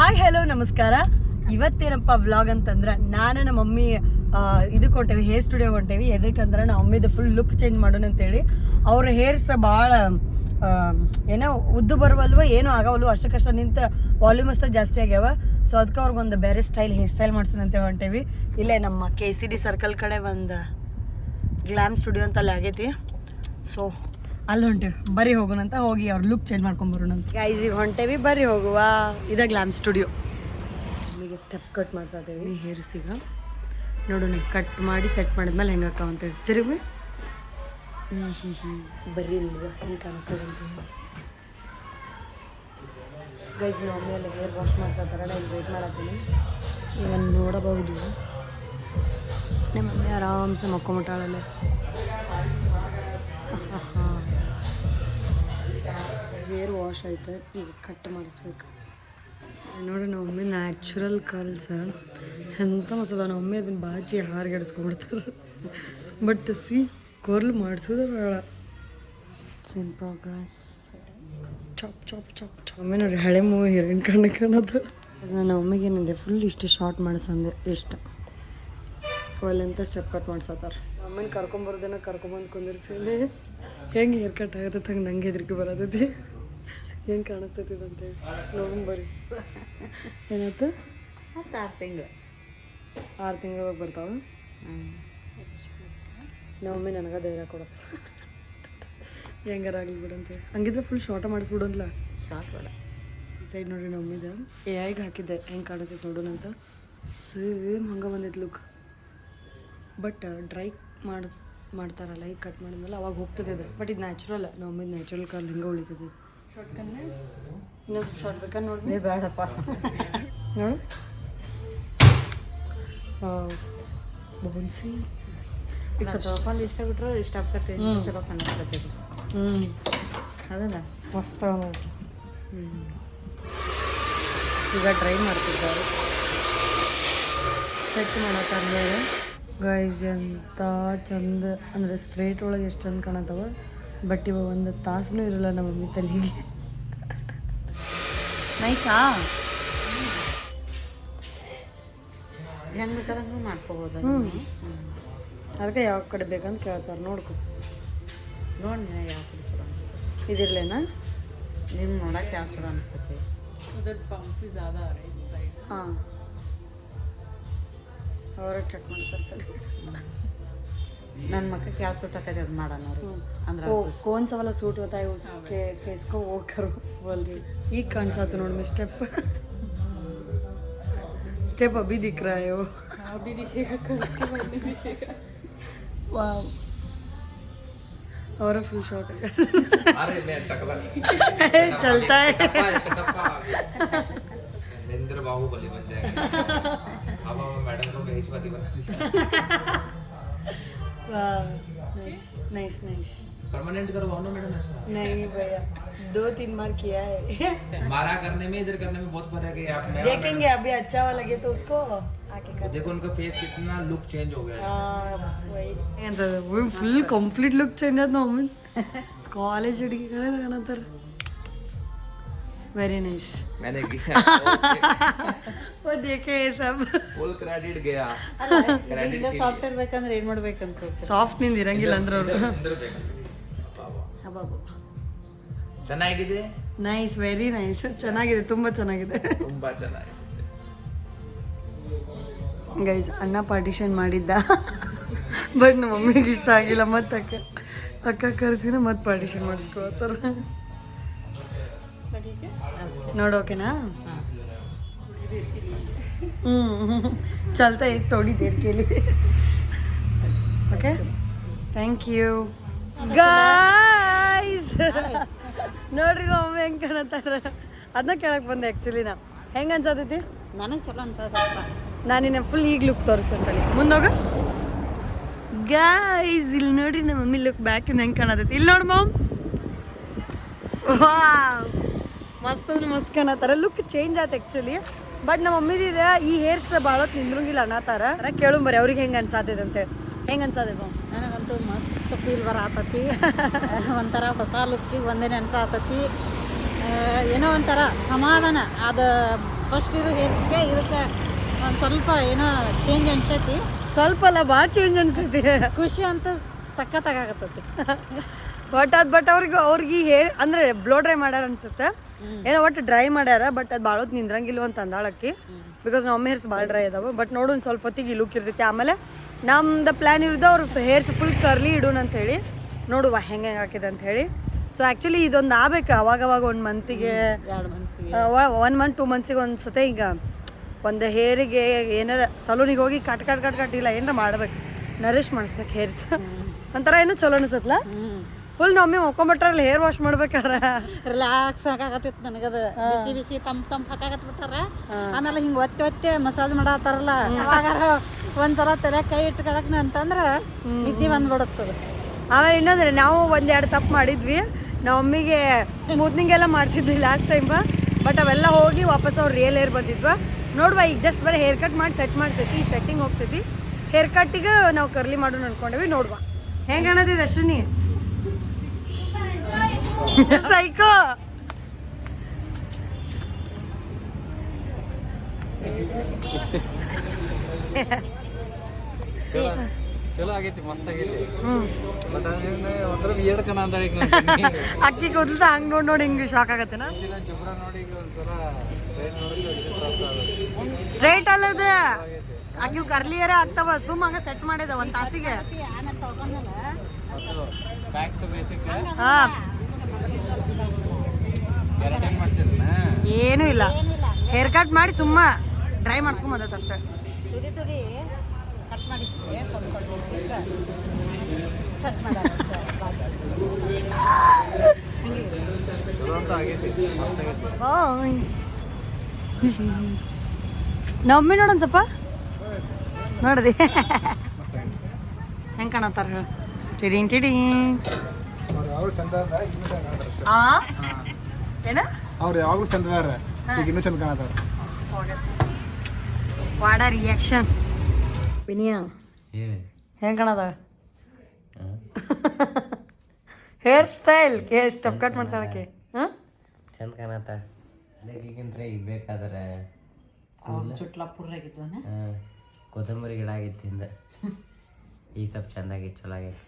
Hi hello ನಮಸ್ಕಾರ. ಇವತ್ತೇನಪ್ಪ vlog ಅಂತಂದ್ರೆ ನಾನು ನಮ್ಮ ಮಮ್ಮಿ ಇದಕ್ಕೆ ಹೊಂಟೇವಿ, ಹೇರ್ ಸ್ಟುಡಿಯೋಗೆ ಹೊಂಟೇವಿ. ಎದಕ್ಕಂದ್ರೆ ನಮ್ಮ ಮಮ್ಮಿದು ಫುಲ್ ಲುಕ್ ಚೇಂಜ್ ಮಾಡೋಣ ಅಂತೇಳಿ. ಅವ್ರ ಹೇರ್ಸ್ ಭಾಳ ಏನೋ ಉದ್ದು ಬರುವಲ್ವ, ಏನೂ ಆಗವಲ್ವ, ಅಷ್ಟಕ್ಕಷ್ಟ ನಿಂತ ವಾಲ್ಯೂಮ್ ಅಷ್ಟೇ ಜಾಸ್ತಿ ಆಗ್ಯಾವ. ಸೊ ಅದಕ್ಕೆ ಅವ್ರಿಗೊಂದು ಬೇರೆ ಸ್ಟೈಲ್ ಹೇರ್ ಸ್ಟೈಲ್ ಮಾಡ್ತೀನಿ ಅಂತೇಳಿ ಹೊಂಟೇವಿ. ಇಲ್ಲೇ ನಮ್ಮ KCD ಸರ್ಕಲ್ ಕಡೆ ಒಂದು ಗ್ಲಾಮ್ ಸ್ಟುಡಿಯೋ ಅಂತ ಅಲ್ಲಿ ಆಗೈತಿ. ಸೊ ಅಲ್ಲಿ ಹೊಂಟೇವಿ, ಬರೀ ಹೋಗೋಣ ಅಂತ. ಹೋಗಿ ಅವ್ರ ಲುಕ್ ಚೇಂಜ್ ಮಾಡ್ಕೊಂಬರೋಣ ಅಂತ ಗೈಸ್. ಈಗ ಹೊಂಟೇವಿ, ಬರೀ ಹೋಗುವ. ಇದ ಗ್ಲಾಮ್ ಸ್ಟುಡಿಯೋ. ಈಗ ಸ್ಟೆಪ್ ಕಟ್ ಮಾಡ್ಸಾದೇವಿ ಹೇರ್ಸಿಗ. ನೋಡೋಣ, ಕಟ್ ಮಾಡಿ ಸೆಟ್ ಮಾಡಿದ್ಮೇಲೆ ಹೆಂಗೆ ಅಕ್ಕ ಅಂತೇಳಿ ತಿರುಗಿ ಬರ್ರಿ ಇಲ್ವ ಹೆಂಗೆ ಕಾಣಿಸ್ತದೆ ಅಂತ ಗೈಸ್. ನಾವು ಮೇಲೆ ಹೇರ್ ವಾಶ್ ಮಾಡ್ಸತ್ತಾರ, ನಾನು ವೇಟ್ ಮಾಡತ್ತೀನಿ. ಈಗ ನೋಡಬಹುದು ನಮ್ಮ ಮಮ್ಮಿ ಆರಾಮ್ಸೆ ಮಕ್ಕೊಂಬಿಟ್ಟಾಳಲ್ಲೇ. ಹೇರ್ ವಾಶ್ ಆಯ್ತು, ಈಗ ಕಟ್ ಮಾಡಿಸ್ಬೇಕು. ನೋಡಿ ನಮ್ಮ ಮಮ್ಮಿ ನ್ಯಾಚುರಲ್ ಕರ್ಲ್ಸ್ ಎಂತ ಮಸದ. ನಮ್ಮ ಮಮ್ಮಿ ಅದನ್ನ ಬಾಚಿ ಹಾರ್ಗೆಡಿಸ್ಕೊಂಡ್ಬಿಡ್ತಾರೆ. ಬಟ್ ಸಿ ಕರ್ಲ್ ಮಾಡಿಸೋದೇ ಬೇಡ. In progress. Chop chop chop chop. Mummy ನೋಡಿ ಹಳೆ ಮೂವಿ ಹೀರೋಯಿನ್ ಕಾಣೋದು. ನನ್ನ ಮಮ್ಮಿಗೆ ಏನಿದೆ ಫುಲ್ ಇಷ್ಟು ಶಾರ್ಟ್ ಮಾಡಿಸಂದೆ ಇಷ್ಟ ಒಲ್ಲಂತ ಸ್ಟೆಪ್ ಕಟ್ ಮಾಡ್ಸತ್ತಾರ. ಅಮ್ಮನ ಕರ್ಕೊಂಬರೋದನ್ನ ಕರ್ಕೊಂಬಂದು ಕುಂದಿರ್ಸಿ ಹೆಂಗೆ ಹೇರ್ ಕಟ್ ಆಗತ್ತೆ ಹಂಗೆ ನಂಗೆ ಹೆದರಿಕೆ ಬರತೈತಿ. ಹೆಂಗೆ ಕಾಣಿಸ್ತೈತಿ ಅಂತೇಳಿ ನೋಡಂಬರಿ. ಏನಾಯ್ತು? 6 ತಿಂಗಳು 6 ತಿಂಗಳೊಳಗೆ ಬರ್ತಾವೆ. ನಮ್ಮಮ್ಮಿ ನನಗೆ ಧೈರ್ಯ ಕೊಡತ್ತೆ, ಹೆಂಗಾರ ಆಗಲಿ ಬಿಡಂತೇಳಿ. ಹಂಗಿದ್ರೆ ಫುಲ್ ಶಾರ್ಟ ಮಾಡಿಸ್ಬಿಡೋಲ್ಲ. ಶಾರ್ಟ್ ಬೇಡ. ಈ ಸೈಡ್ ನೋಡಿ ನಮ್ಮಿದ AI ಹಾಕಿದ್ದೆ ಹೆಂಗೆ ಕಾಣಿಸ್ತೈತೆ ನೋಡೋಣ ಅಂತ. ಸೇಮ್ ಹಂಗೆ ಬಂದೈತೆ ಲುಕ್. ಬಟ್ ಡ್ರೈ ಮಾಡ್ತಾರಲ್ಲ, ಈಗ ಕಟ್ ಮಾಡಿದ್ಮೇಲೆ ಅವಾಗ ಹೋಗ್ತದೆ ಅದು. ಬಟ್ ಇದು ನ್ಯಾಚುರಲ್, ನಮ್ಮಿದು ನ್ಯಾಚುರಲ್ ಕರ್ಲ್ ಹಿಂಗೆ ಉಳಿತದೆ. ಶಾರ್ಟ್ ಕನ್ನೆ ಇನ್ನೊಂದು ಸ್ವಲ್ಪ ಶಾರ್ಟ್ ಬೇಕಾ ನೋಡಿ. ಬೇಡಪ್ಪ ನೋಡು ಬೌನ್ಸಿ. ಈಗ ಸ್ವಲ್ಪ ಇಷ್ಟ ಬಿಟ್ರೆ ಇಷ್ಟಪಟ್ಟು ಚಲೋ ಕಾಣಿಸ್ತೈತಿ. ಅದಲ್ಲ ಮಸ್ತ್ ಈಗ ಡ್ರೈ ಮಾಡ್ತಿದ್ದಾರೆ. ಸೆಟ್ ಮಾಡತ್ತಾದ್ಮೇಲೆ ಗೈಸ್ ಎಂತ ಚಂದ ಅಂದರೆ ಸ್ಟ್ರೇಟ್ ಒಳಗೆ ಎಷ್ಟು ಚಂದ ಕಾಣತ್ತವ. ಬಟ್ ಇವಾಗ ಒಂದು ತಾಸನೂ ಇರಲ್ಲ ನಮ್ಮ ಮಮ್ಮಿ ತಲೆಗೆ. ನೈಸಾ ಹೆಂಗೆ ಬೇಕಾದಂಗೂ ಮಾಡ್ಕೋಬೋದು. ಅದಕ್ಕೆ ಯಾವ ಕಡೆ ಬೇಕಂತ ಕೇಳ್ತಾರೆ. ನೋಡ್ಕೊ ನೋಡಿ ನೀನು ಯಾವ ಕಡೆ ಚಲೋ ಇದಿರ್ಲೇನಾ ನಿಮ್ಗೆ ನೋಡಕ್ಕೆ ಯಾವ ಚಲೋ ಅನಿಸ್ತೈತಿ. ಹಾಂ ಅವರ ಚೆಕ್ ಮಾಡ್ತಾರೆ. ನನ್ನ ಮಕ್ಕಳಿಗೆ ಯಾವ ಸೂಟ್ ಆಕೈತೆ ಅದು ಮಾಡೋಣ ಅವ್ರು. ಅಂದ್ರೆ कौन सा वाला सूट होता है उसके फेस को वो करो बोल रही. ಈಗ ಕಾಣಿಸಾತು ನೋಡಿ मैं स्टेप अभी दिख रहा है वो. अभी दिखेगा, कल उसके बाद नहीं दिखेगा. वाह और फुल शॉट है. अरे मैं टकला चलता है. नरेंद्र बाहुबली बन जाएगा. अब मैडम को भेज पाती बना. वाह नाइस नाइस नाइस. परमानेंट करवाओ ना मैडम ऐसा. नहीं भैया 2-3 बार किया है. मारा करने में इधर करने में बहुत फर्क है. आप देखेंगे अभी अच्छा वाला लगे तो उसको आके कर. देखो उनका फेस कितना लुक चेंज हो गया है. वही वो फुल कंप्लीट लुक चेंज ಆದ ನಾವು ಕಾಲೇಜ್ ಹುಡುಗಿ ಕಡೆ ಕಾಣತ್ತಾರ. Very nice. मैंने किया वो देखे ये सब फुल क्रेडिट गया. ಈಗ ಸಾಫ್ಟ್ವೇರ್ ಬೇಕಂದ್ರೆ ಏನು ಮಾಡ್ಬೇಕಂತ ಸಾಫ್ಟ್ ನಿಂದ ಇರಂಗಿಲ್ಲ ಅಂದ್ರೆ ಅವರು. ಚೆನ್ನಾಗಿದೆ. Nice, very nice. ಚೆನ್ನಾಗಿದೆ, ತುಂಬ ಚೆನ್ನಾಗಿದೆ. ತುಂಬಾ ಚೆನ್ನಾಗಿದೆ ಗೈಸ್. ಅಣ್ಣ ಪಾರ್ಟಿಷನ್ ಮಾಡಿದ್ದ ಬಟ್ ನಮ್ಮ ಮಮ್ಮಿಗೆ ಇಷ್ಟ ಆಗಿಲ್ಲ. ಮತ್ತೆ ಅಕ್ಕ ಕರ್ಸಿನ ಮತ್ತೆ ಪಾರ್ಟಿಷನ್ ಮಾಡಿಸ್ಕೊಳ್ತಾರ. ನೋಡು ಓಕೆನಾ? चलता है थोड़ी देर के लिए. Okay thank you guys. ನೋಡ್ರಿ ಒಮ್ಮೆ ಹೆಂಗೆ ಕಾಣತ್ತಾರ. ಅದನ್ನ ಕೇಳಕ್ಕೆ ಬಂದೆ ಆ್ಯಕ್ಚುಲಿ. ನಾ ಹೆಂಗೆ ಅನ್ಸತೈತಿ? ನನಗೆ ಚಲೋ ಅನ್ಸತ್ತಪ್ಪ. ನಾನು ನಿನ್ನ ಫುಲ್ ಈಗ ಲುಕ್ ತೋರಿಸ್ತೇನೆ. ಮುಂದೋಗ ಗಾಯ್ಸ್. ಇಲ್ಲಿ ನೋಡ್ರಿ ನಮ್ಮ ಮಮ್ಮಿ ಲುಕ್ ಬ್ಯಾಕಿಂದ ಹೆಂಗೆ ಕಾಣತೈತಿ. ಇಲ್ಲಿ ನೋಡಿ ಮಾಮ್, ವಾವ್ ಮಸ್ತ್ ಅಂದ್ರೆ ಮಸ್ತ್ ಕಾಣತ್ತಾರ. ಲುಕ್ ಚೇಂಜ್ ಆಯ್ತು ಆ್ಯಕ್ಚುಲಿ. ಬಟ್ ನಮ್ಮ ಮಮ್ಮಿದಿದೆ ಈ ಹೇರ್ಸ್ ಭಾಳ ಹೊತ್ತು ನಿಂದ್ರಂಗಿಲ್ಲ ಅನ್ನತ್ತಾರ. ಕೇಳು ಬರೀ ಅವ್ರಿಗೆ ಹೆಂಗೆ ಅನ್ಸಾತೈತೆ ಅಂತೇಳಿ. ಹೆಂಗೆ ಅನ್ಸಾತೈತೆ? ನನಗಂತೂ ಮಸ್ತ್ ಫೀಲ್ ಬರತೈತಿ. ಒಂಥರ ಹೊಸ ಲುಕ್ಕಿಗೆ ಒಂದೇ ಅನ್ಸಾತೈತಿ. ಏನೋ ಒಂಥರ ಸಮಾಧಾನ. ಅದು ಫಸ್ಟ್ ಇರೋ ಹೇರ್ಸ್ಗೆ ಇದಕ್ಕೆ ಒಂದು ಸ್ವಲ್ಪ ಏನೋ ಚೇಂಜ್ ಅನ್ಸೈತಿ. ಸ್ವಲ್ಪ ಅಲ್ಲ ಭಾಳ ಚೇಂಜ್ ಅನ್ಸೈತಿ. ಖುಷಿ ಅಂತ ಸಖತ್ತಾಗತ್ತೈತಿ. ಬಟ್ ಅವ್ರಿಗೆ ಅಂದ್ರೆ ಬ್ಲೋ ಡ್ರೈ ಮಾಡ್ಯಾರ ಅನ್ಸುತ್ತೆ, ಏನೋ ಒಟ್ಟು ಡ್ರೈ ಮಾಡ್ಯಾರ. ಬಟ್ ಅದು ಭಾಳ ಹೊತ್ತು ನಿಂದ್ರಂಗಿಲ್ಲ ಅಂತ ಅಂದಾಳಕ್ಕಿ, ಬಿಕಾಸ್ ನಮ್ಮ ಹೇರ್ಸ್ ಭಾಳ ಡ್ರೈ ಅದಾವ. ಬಟ್ ನೋಡು ಒಂದು ಸ್ವಲ್ಪ ಹೊತ್ತಿಗೆ ಲುಕ್ ಇರ್ತೈತಿ. ಆಮೇಲೆ ನಮ್ದು ಪ್ಲ್ಯಾನ್ ಇರೋದು ಅವ್ರ ಹೇರ್ಸ್ ಫುಲ್ ಕರ್ಲಿ ಇಡೋಣ ಅಂತ ಹೇಳಿ, ನೋಡುವ ಹೆಂಗೆ ಹಾಕಿದೆ ಅಂತ ಹೇಳಿ. ಸೊ ಆ್ಯಕ್ಚುಲಿ ಇದೊಂದು ಆಗ್ಬೇಕು ಅವಾಗವಾಗ 1 ಮಂತಿಗೆ 1 ಮಂತ್ 2 ಮಂತ್ಸಿಗೆ ಒಂದು ಸತೆ ಈಗ ಒಂದು ಹೇರಿಗೆ ಏನಾರ ಸಲೂನಿಗೆ ಹೋಗಿ ಕಟ್ ಇಲ್ಲ ಏನಾರ ಮಾಡ್ಬೇಕು, ನರಿಶ್ ಮಾಡಿಸ್ಬೇಕು ಹೇರ್ಸ್ ಒಂಥರ ಏನೋ ಚಲೋ ಅನಿಸತ್ಲ. ಫುಲ್ ನಮ್ಮಿ ಮಕ್ಕೊಂಬಿಟ್ರಲ್ಲ ಹೇರ್ ವಾಶ್ ಮಾಡ್ಬೇಕಾರೆ ರಿಲ್ಯಾಕ್ಸ್ ಹಾಕಾಗತ್ತಿತ್ತು ನನಗದ. ಬಿಸಿ ತಂಪ್ ಹಾಕಾಗತ್ ಬಿಟ್ಟಾರ. ಆಮೇಲೆ ಹಿಂಗೆ ಒತ್ತೆ ಮಸಾಜ್ ಮಾಡತ್ತಾರಲ್ಲ, ಅವಾಗ ಒಂದ್ಸಲ ತಲೆ ಕೈ ಇಟ್ಕೊಳಕ್ನ ಅಂತಂದ್ರೆ ನಿದ್ದೆ ಬಂದ್ಬಿಡುತ್ತದ. ಆಮೇಲೆ ಇನ್ನೊಂದ್ರೆ ನಾವು 1-2 ತಪ್ಪು ಮಾಡಿದ್ವಿ. ನಾವು ಮಮ್ಮಿಗೆ ಸ್ಮೂತ್ನಿಂಗ್ ಎಲ್ಲ ಮಾಡಿಸಿದ್ವಿ ಲಾಸ್ಟ್ ಟೈಮ್. ಬಟ್ ಅವೆಲ್ಲ ಹೋಗಿ ವಾಪಸ್ ಅವ್ರು ರಿಯಲ್ ಹೇರ್ ಬಂದಿದ್ವ. ನೋಡುವ ಈಗ ಜಸ್ಟ್ ಬರೀ ಹೇರ್ ಕಟ್ ಮಾಡಿ ಸೆಟ್ ಮಾಡ್ತೈತಿ, ಈ ಸೆಟ್ಟಿಂಗ್ ಹೋಗ್ತೈತಿ. ಹೇರ್ ಕಟ್ಟಿಗೆ ನಾವು ಕರ್ಲಿ ಮಾಡೋಣ ಅನ್ಕೊಂಡೇವಿ. ನೋಡುವ ಹೆಂಗೆ ಅನ್ನೋದಿದೆ ಅಶ್ವಿನಿ ಸೈಕೋ. ಚಲೋ ಆಗೈತಿ, ಮಸ್ತ್ ಆಗೈತಿ. ಬಟ್ ಒಂಥರ ವಿಯರ್ಡ್ ಕಣ ಅಂತ ಹೇಳಿ ಅಕ್ಕಿ ಕೂದಲ್ದ ಹಂಗೆ ನೋಡಿ ಹಿಂಗೆ ಶಾಕ್ ಆಗತ್ತೇನ. ಜುಬ್ರ ನೋಡಿ ಒಂದ್ಸಲ ಸ್ಟ್ರೈಟ್ ಅಲ್ಲದ ಅಕ್ಕಿ ಕರ್ಲಿಯರ ಆಗ್ತಾವ. ಸುಮ್ಮ ಹಂಗ ಸೆಟ್ ಮಾಡಿದ 1 ತಾಸಿಗೆ. Back to basic. ಹಾ ಗ್ಯಾರಂಟಿ ಮಾಡ್ಸಿರನ ಏನೂ ಇಲ್ಲ, ಹೇರ್ ಕಟ್ ಮಾಡಿ ಸುಮ್ಮ ಡ್ರೈ ಮಾಡಿಸ್ಕೊಂಬಂದೈತೆ ಅಷ್ಟೇ. ತುದಿ ಕಟ್ ಮಾಡಿ ಸ್ವಲ್ಪ ಸೆಟ್ ಚಲೋ ಅಂತ ಆಗೈತಿ, ಮಸ್ತ್ ಆಗೈತಿ. ನಮ್ಮಿ ನೋಡೋಣ ಸ್ವಲ್ಪ ನೋಡಿದಿ ಹೆಂಗೆ ಕಾಣತ್ತಾರ ಹೇಳ. ಟಿಡಿಂಗ್ ಅವ್ರು ಚಂದ ಏನ ಅವ್ರು ಯಾವಾಗಲೂ ಚಂದ ಅದಾರ, ಈಗ ಇನ್ನೂ ಚಂದ ಕಾಣತಾರ. ವಾಡ ರಿಯಾಕ್ಷನ್ ವಿನಿಯ ಹೆಂಗೆ ಕಾಣದ ಹೇರ್ ಸ್ಟೈಲ್ ಸ್ಟೆಪ್ ಕಟ್ ಮಾಡ್ತಾಳಕ್ಕೆ. ಹಾಂ ಚಂದ ಕಾಣತ್ತ. ಈಗಿಂತ ಈಗ ಬೇಕಾದ್ರೆ ಚುಟ್ಲ ಪುರ್ರಾಗಿದ್ವನ ಕೊತ್ತಂಬರಿ ಗಿಡ ಆಗಿತ್ತು ಹಿಂದೆ. ಈಗ ಸ್ವಲ್ಪ ಚಂದಾಗಿ ಚಲೋ ಆಗೈತಿ.